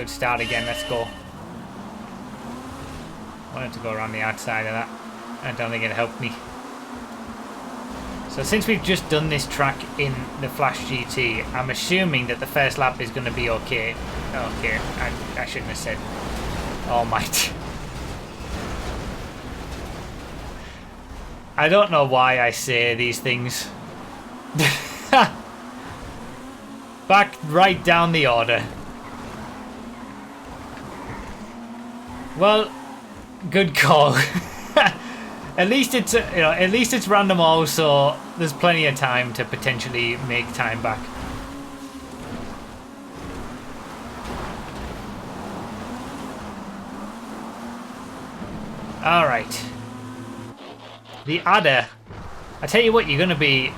good start again. Let's go. I wanted to go around the outside of that. I don't think it helped me. So since we've just done this track in the Flash GT, I'm assuming that the first lap is going to be okay. Okay, I shouldn't have said all might. I don't know why I say these things. Back right down the order. Well, good call. At least it's at least it's random all, so there's plenty of time to potentially make time back. All right. The adder. I tell you what, you're going to be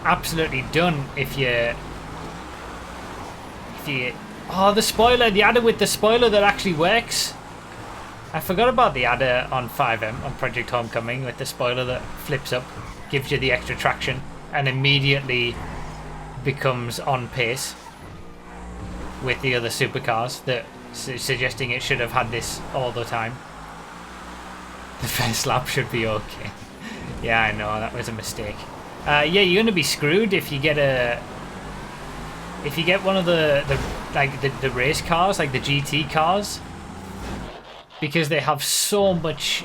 absolutely done if you. Oh, the spoiler, the adder with the spoiler that actually works. I forgot about the adder on FiveM, on Project Homecoming, with the spoiler that flips up, gives you the extra traction, and immediately becomes on pace with the other supercars, that suggesting it should have had this all the time. The first lap should be okay. Yeah, I know, that was a mistake. Yeah, you're going to be screwed if you get a... If you get one of the race cars, like the GT cars, because they have so much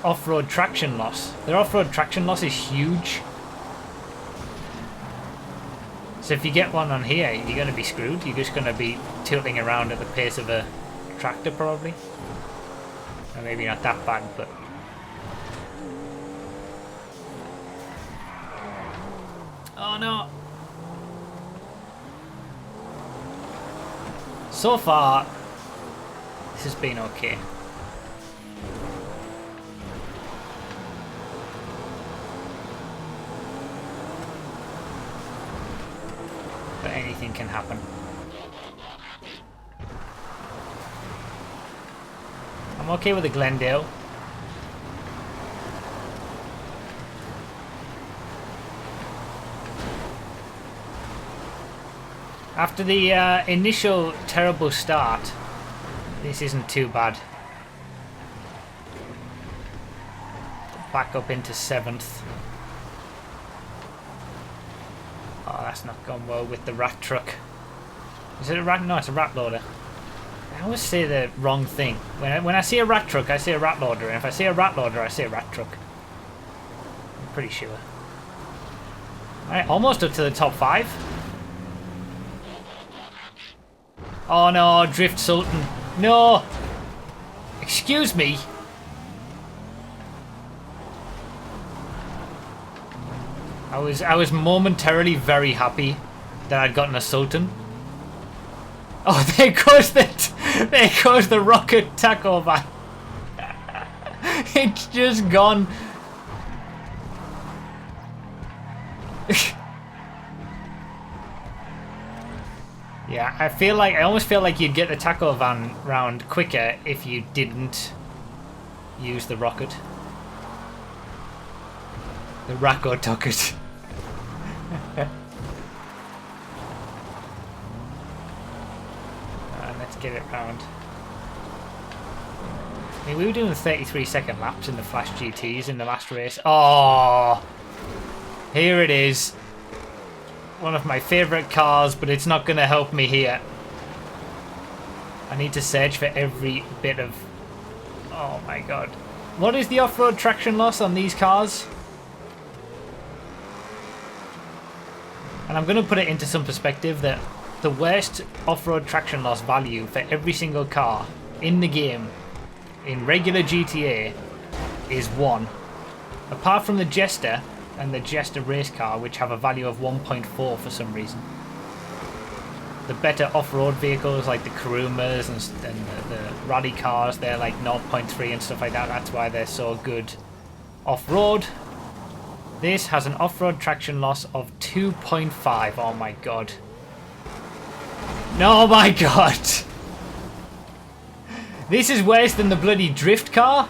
off-road traction loss. Their off-road traction loss is huge. So if you get one on here, you're going to be screwed. You're just going to be tilting around at the pace of a tractor, probably. Or maybe not that bad, but... Oh no! So far, this has been okay. But anything can happen. I'm okay with the Glendale. After the initial terrible start, this isn't too bad. Back up into 7th. Oh, that's not gone well with the rat truck. Is it a rat? No, it's a rat loader. I always say the wrong thing. When I see a rat truck, I say a rat loader. And if I see a rat loader, I say a rat truck. I'm pretty sure. Alright, almost up to the top 5. Oh no, Drift Sultan. No! Excuse me. I was momentarily very happy that I'd gotten a Sultan. Oh, there goes the rocket taco van. It's just gone. Yeah, I almost feel like you'd get the taco van round quicker if you didn't use the rocket. The Racco Tucket. Let's get it round. I mean, we were doing 33-second laps in the Flash GTs in the last race. Oh, here it is. One of my favourite cars, but it's not going to help me here. I need to search for every bit of... Oh my god. What is the off-road traction loss on these cars? And I'm going to put it into some perspective that the worst off-road traction loss value for every single car in the game, in regular GTA, is 1. Apart from the Jester and the Jester race car, which have a value of 1.4 for some reason. The better off-road vehicles like the Kurumas and the rally cars, they're like 0.3 and stuff like that. That's why they're so good off-road. This has an off-road traction loss of 2.5. Oh my god. No, my god. This is worse than the bloody drift car.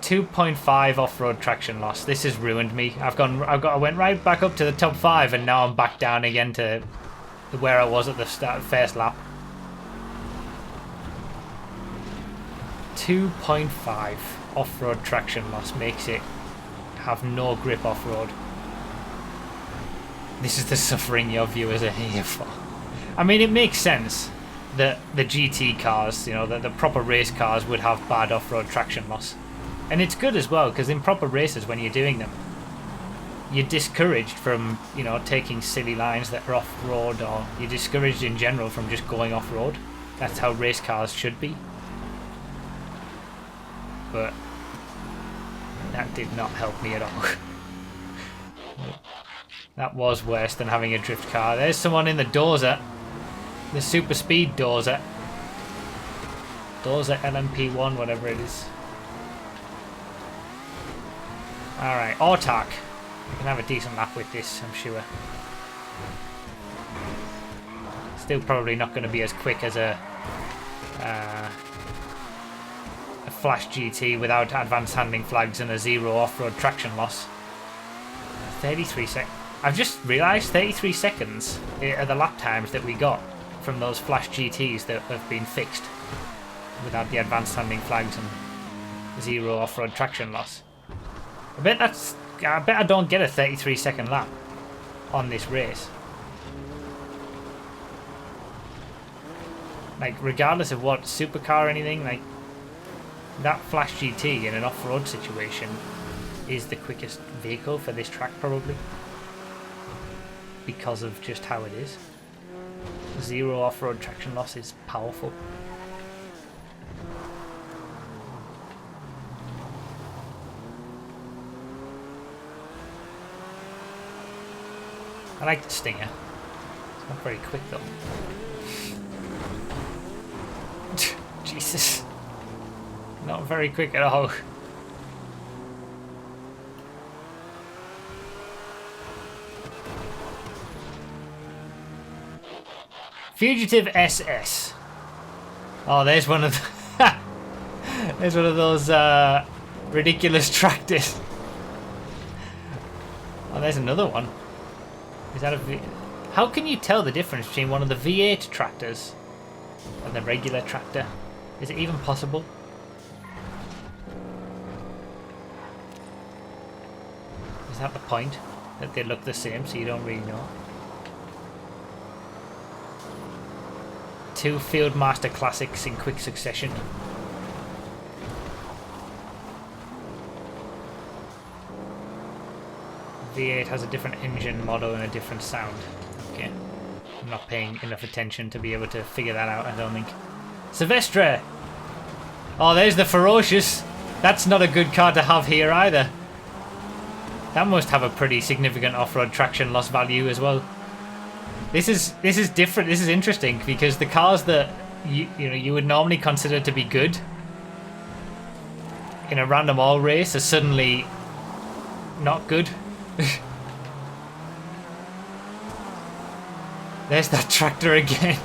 2.5 off-road traction loss. This has ruined me. I went right back up to the top 5 and now I'm back down again to where I was at the start, first lap. 2.5 off-road traction loss makes it have no grip off-road. This is the suffering your viewers are here for. I mean, it makes sense that the GT cars, you know, the proper race cars would have bad off-road traction loss. And it's good as well, because in proper races, when you're doing them, you're discouraged from, you know, taking silly lines that are off-road, or you're discouraged in general from just going off-road. That's how race cars should be. But that did not help me at all. That was worse than having a drift car. There's someone in the dozer. The super speed dozer. Dozer LMP1, whatever it is. Alright, Autark. We can have a decent lap with this, I'm sure. Still probably not going to be as quick as a Flash GT without advanced handling flags and a 0 off-road traction loss. 33 seconds. I've just realised 33 seconds are the lap times that we got from those Flash GTs that have been fixed without the advanced handling flags and 0 off-road traction loss. I bet I don't get a 33-second lap on this race. Like, regardless of what supercar or anything, like, that Flash GT in an off-road situation is the quickest vehicle for this track, probably. Because of just how it is. 0 off-road traction loss is powerful. I like the Stinger. It's not very quick though. Jesus. Not very quick at all. Fugitive SS. Oh, there's one of the there's one of those ridiculous tractors. Oh, there's another one. Is that a V? How can you tell the difference between one of the V8 tractors and the regular tractor? Is it even possible? Is that the point? That they look the same, so you don't really know? 2 Fieldmaster Classics in quick succession. V8 has a different engine model and a different sound. Okay. I'm not paying enough attention to be able to figure that out, I don't think. Silvestre! Oh, there's the Ferocious. That's not a good car to have here either. That must have a pretty significant off-road traction loss value as well. This is different. This is interesting because the cars that you would normally consider to be good in a random all race are suddenly not good. There's that tractor again.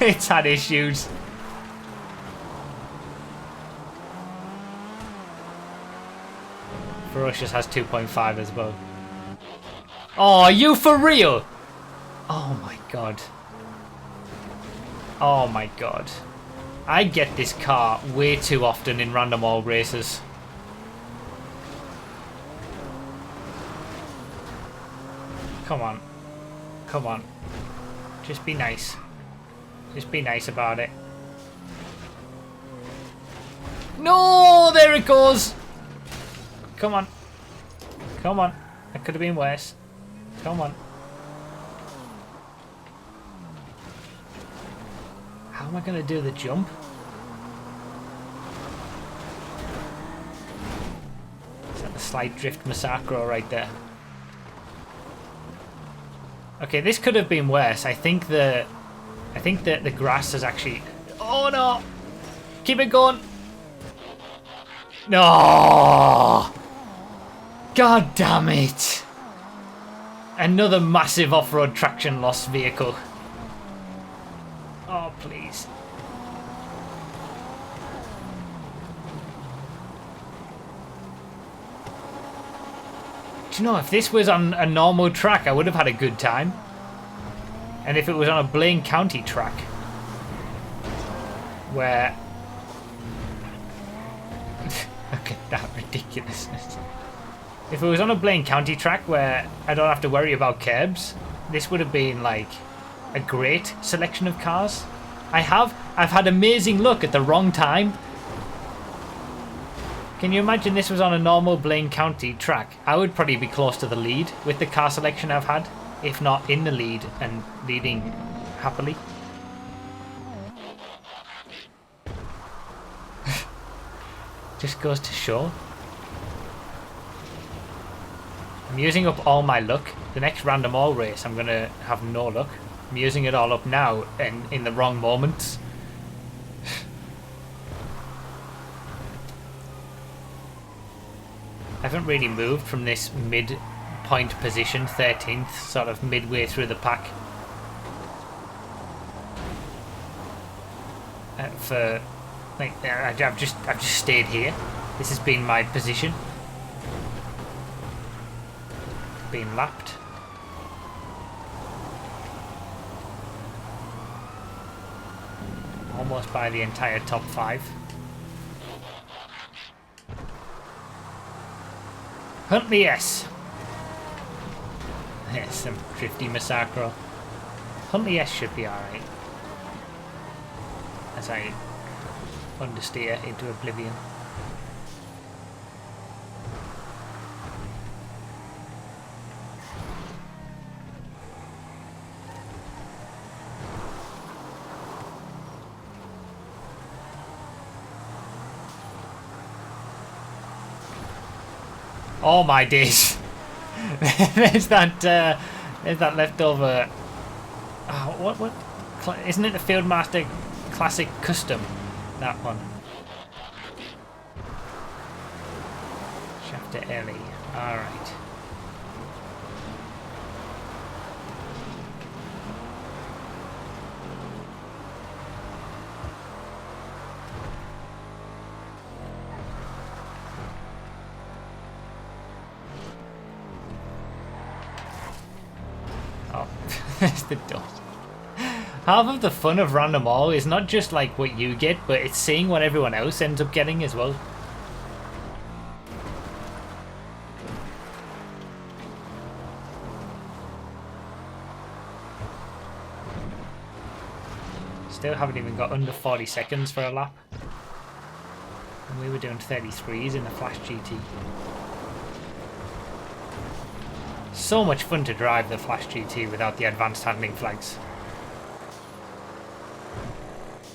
It's had issues. Ferocious has 2.5 as well. Oh, are you for real? Oh my god. Oh my god. I get this car way too often in random all races. Come on. Come on. Just be nice. Just be nice about it. No! There it goes! Come on. Come on. That could have been worse. Come on. How am I going to do the jump? Is that the slight drift massacre right there? Okay, this could have been worse. I think that the grass has actually... Oh no! Keep it going! No! God damn it! Another massive off-road traction loss vehicle. Oh, please. Do you know, if this was on a normal track, I would have had a good time. And if it was on a Blaine County track, where... Look at that ridiculousness. If it was on a Blaine County track where I don't have to worry about curbs, this would have been like a great selection of cars. I've had amazing luck at the wrong time. Can you imagine this was on a normal Blaine County track? I would probably be close to the lead with the car selection I've had, if not in the lead and leading happily. Just goes to show. I'm using up all my luck. The next random all race I'm going to have no luck. I'm using it all up now and in the wrong moments. I haven't really moved from this mid-point position, 13th, sort of midway through the pack. For like, I've just stayed here. This has been my position. Being lapped. Almost by the entire top 5. Huntley S. Yes, some drifty Massacro. Huntley S should be alright. As I understeer into oblivion. Oh my days! There's that leftover. Oh, what? Isn't it the Fieldmaster Classic Custom? That one. Shafter Ellie. All right. There's the dot. Half of the fun of Random All is not just like what you get, but it's seeing what everyone else ends up getting as well. Still haven't even got under 40 seconds for a lap. And we were doing 33s in the Flash GT. So much fun to drive the Flash GT without the advanced handling flags.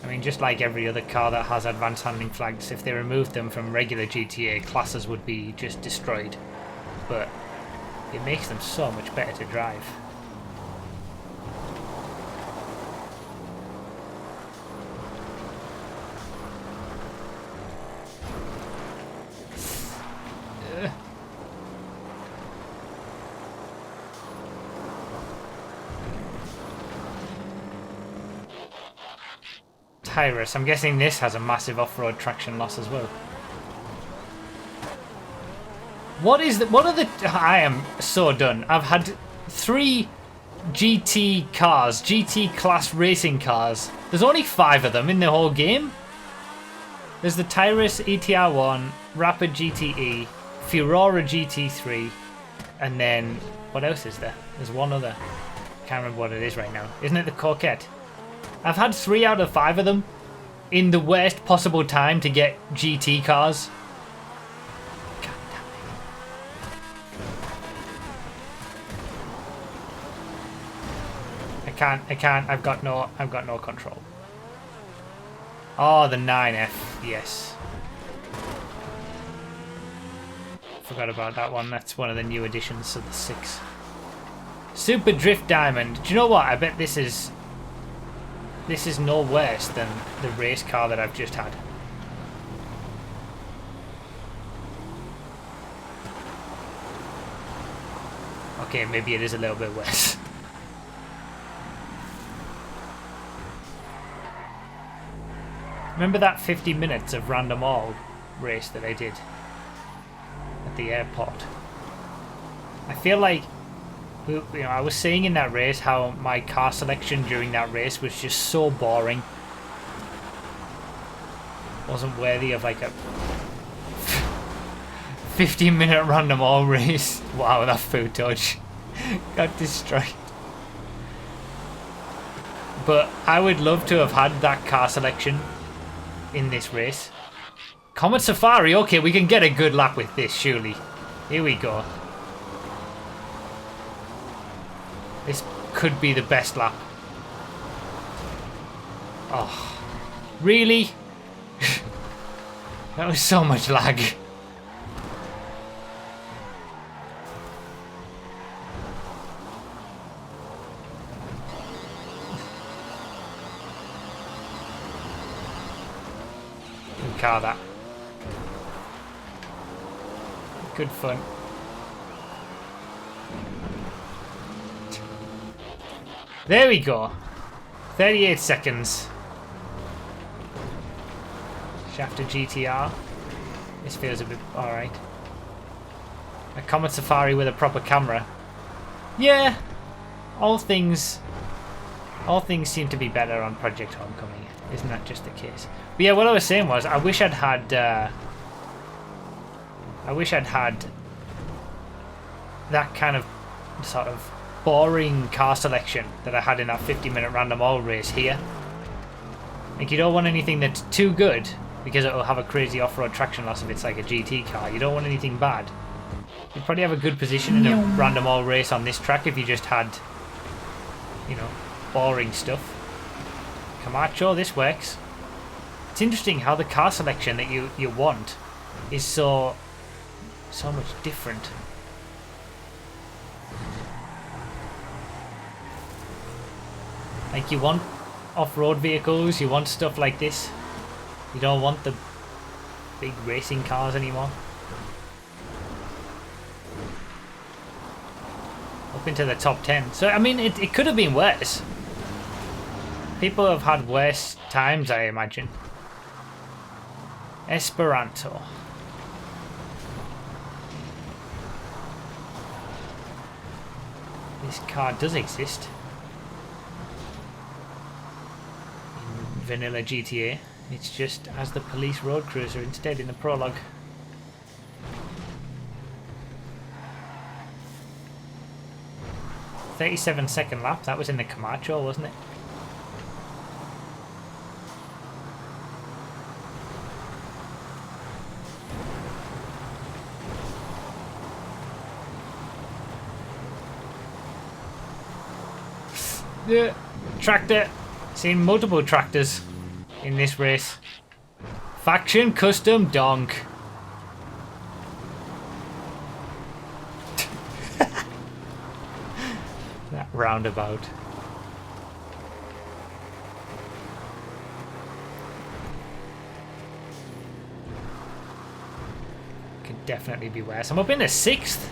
I mean, just like every other car that has advanced handling flags, if they removed them from regular GTA, classes would be just destroyed. But it makes them so much better to drive. Tyrus. I'm guessing this has a massive off-road traction loss as well. What are the... I am so done. I've had 3 GT cars, GT class racing cars. There's only 5 of them in the whole game. There's the Tyrus ETR1, Rapid GTE, Furora GT3, and then... what else is there? There's one other. Can't remember what it is right now. Isn't it the Coquette? I've had 3 out of 5 of them in the worst possible time to get GT cars. God damn it. I can't. I've got no control. Oh, the 9F. Yes. Forgot about that one. That's one of the new additions to the 6. Super Drift Diamond. Do you know what? I bet this is no worse than the race car that I've just had. Okay, maybe it is a little bit worse. Remember that 50 minutes of Random All race that I did at the airport? I feel like I was saying in that race how my car selection during that race was just so boring. Wasn't worthy of like a 15-minute random all race. Wow, that food dodge got destroyed. But I would love to have had that car selection in this race. Comet Safari, okay, we can get a good lap with this, surely. Here we go. This could be the best lap. Oh, really? That was so much lag. Good car, that. Good fun. There we go. 38 seconds. Shafter GTR. This feels a bit alright. A Comet Safari with a proper camera. Yeah. All things seem to be better on Project Homecoming. Isn't that just the case? But yeah, what I was saying was I wish I'd had that kind of sort of boring car selection that I had in that 50-minute random oil race here. Like, you don't want anything that's too good because it'll have a crazy off-road traction loss if it's like a GT car. You don't want anything bad. You'd probably have a good position in a random oil race on this track if you just had, you know, boring stuff. Camacho, this works. It's interesting how the car selection that you want is so much different. Like, you want off-road vehicles, you want stuff like this. You don't want the big racing cars anymore. Up into the top 10. So, I mean, it could have been worse. People have had worse times, I imagine. Esperanto. This car does exist. Vanilla GTA. It's just as the police road cruiser instead in the prologue. "37-second lap." That was in the Camacho, wasn't it? Yeah, tractor. Seen multiple tractors in this race. Faction custom donk. That roundabout. Could definitely be worse. I'm up in the 6th.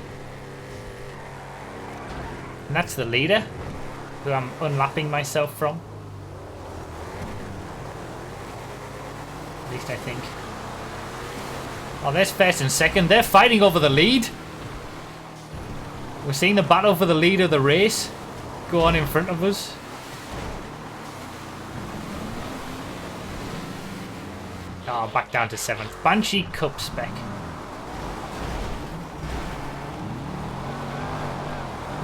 And that's the leader, who I'm unlapping myself from. At least I think. Oh, there's first and second. They're fighting over the lead. We're seeing the battle for the lead of the race go on in front of us. Oh, back down to 7th. Banshee Cup spec.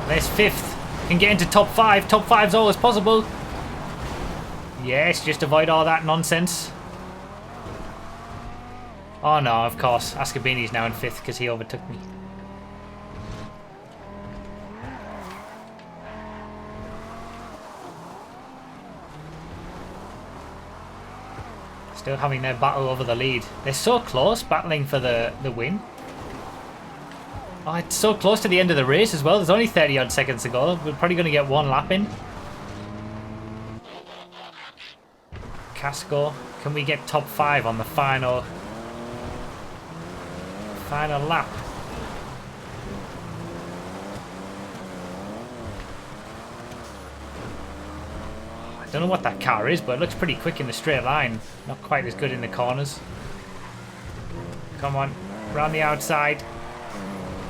There's 5th. Can get into top 5. Top 5's always possible. Yes, just avoid all that nonsense. Oh no, of course. Ascabini's now in 5th because he overtook me. Still having their battle over the lead. They're so close, battling for the win. Oh, it's so close to the end of the race as well. There's only 30 odd seconds to go. We're probably going to get one lap in. Casco. Can we get top 5 on the final lap? I don't know what that car is, but it looks pretty quick in the straight line. Not quite as good in the corners. Come on, round the outside.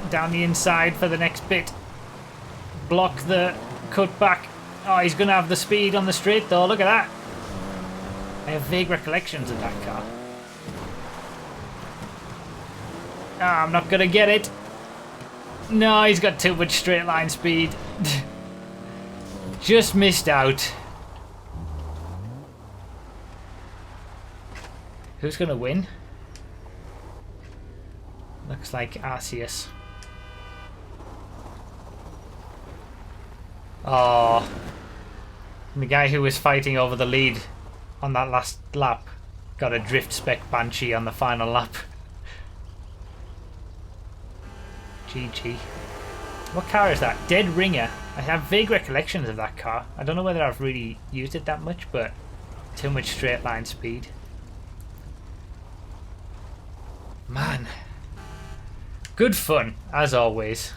Down the inside for the next bit. block the cutback. Oh, he's going to have the speed on the straight though. Look at that. I have vague recollections of that car. Ah, I'm not going to get it. No, he's got too much straight line speed. Just missed out. Who's going to win? Looks like Arceus. Oh. The guy who was fighting over the lead on that last lap got a drift spec Banshee on the final lap. GG. What car is that? Dead Ringer. I have vague recollections of that car. I don't know whether I've really used it that much, but too much straight line speed. Man. Good fun, as always.